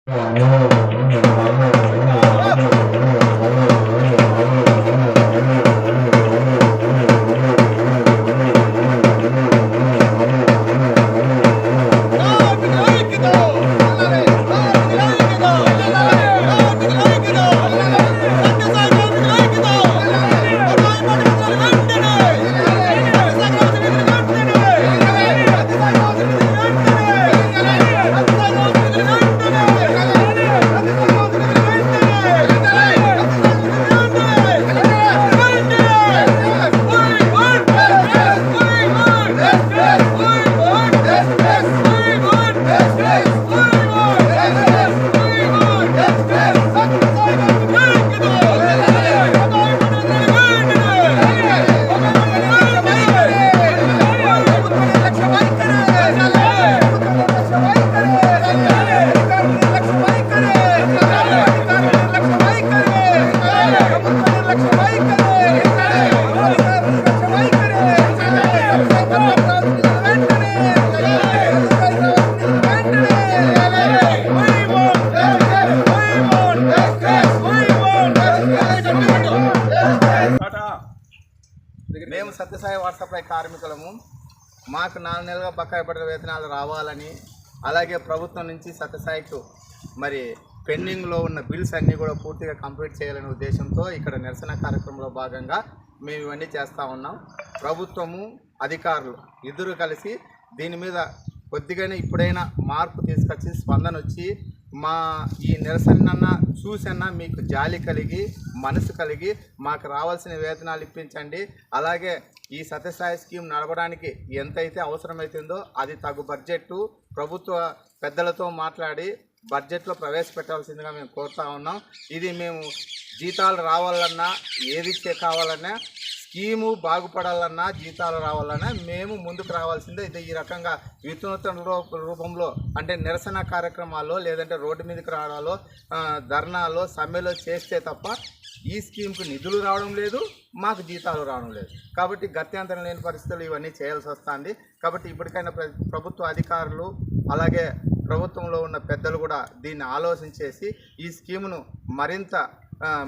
మేము సత్యసాయి వాట్సాప్లై కార్మికులము. మాకు 4 నెలలుగా బకాయి పడిన వేతనాలు రావాలని, అలాగే ప్రభుత్వం నుంచి సత్యసాయికు మరి పెండింగ్లో ఉన్న బిల్స్ అన్నీ కూడా పూర్తిగా కంప్లీట్ చేయాలనే ఉద్దేశంతో ఇక్కడ నిరసన కార్యక్రమంలో భాగంగా మేము ఇవన్నీ చేస్తూ ఉన్నాం. ప్రభుత్వము అధికారులు ఇద్దరు కలిసి దీని మీద కొద్దిగానే ఇప్పుడైనా మార్పు తీసుకొచ్చి స్పందన వచ్చి మా ఈ నిరసన చూసన్నా మీకు జాలి కలిగి మనసు కలిగి మాకు రావాల్సిన వేతనాలు ఇప్పించండి. అలాగే ఈ సత్యసాయి స్కీమ్ నడపడానికి ఎంతైతే అవసరమవుతుందో అది తగు బడ్జెట్టు ప్రభుత్వ పెద్దలతో మాట్లాడి బడ్జెట్లో ప్రవేశపెట్టాల్సిందిగా మేము కోరుతా ఉన్నాం. ఇది మేము జీతాలు రావాలన్నా ఏది కావాలన్నా స్కీము బాగుపడాలన్నా జీతాలు రావాలన్నా మేము ముందుకు రావాల్సిందే. ఇది ఈ రకంగా వినూత్న రూపంలో అంటే నిరసన కార్యక్రమాల్లో లేదంటే రోడ్డు మీదకి రావడాలో ధర్నాలో సమ్మెలో చేస్తే తప్ప ఈ స్కీమ్కు నిధులు రావడం లేదు, మాకు జీతాలు రావడం లేదు. కాబట్టి గత్యంతరం లేని పరిస్థితులు ఇవన్నీ చేయాల్సి వస్తుంది. కాబట్టి ఇప్పటికైనా ప్రభుత్వ అధికారులు అలాగే ప్రభుత్వంలో ఉన్న పెద్దలు కూడా దీన్ని ఆలోచించేసి ఈ స్కీమును మరింత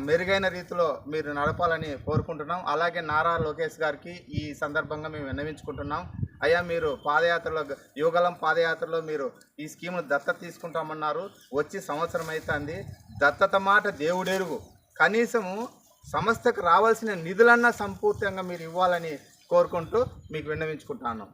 మెరుగైన రీతిలో మీరు నడపాలని కోరుకుంటున్నాం. అలాగే నారా లోకేష్ గారికి ఈ సందర్భంగా మేము విన్నవించుకుంటున్నాం. అయ్యా, మీరు పాదయాత్రలో యువగలం పాదయాత్రలో మీరు ఈ స్కీమ్ను దత్తత తీసుకుంటామన్నారు. వచ్చి సంవత్సరం అవుతుంది. దత్తత మాట దేవుడెరుగు. కనీసము సంస్థకు రావాల్సిన నిధులన్నా సంపూర్తిగా మీరు ఇవ్వాలని కోరుకుంటూ మీకు విన్నవించుకుంటున్నాను.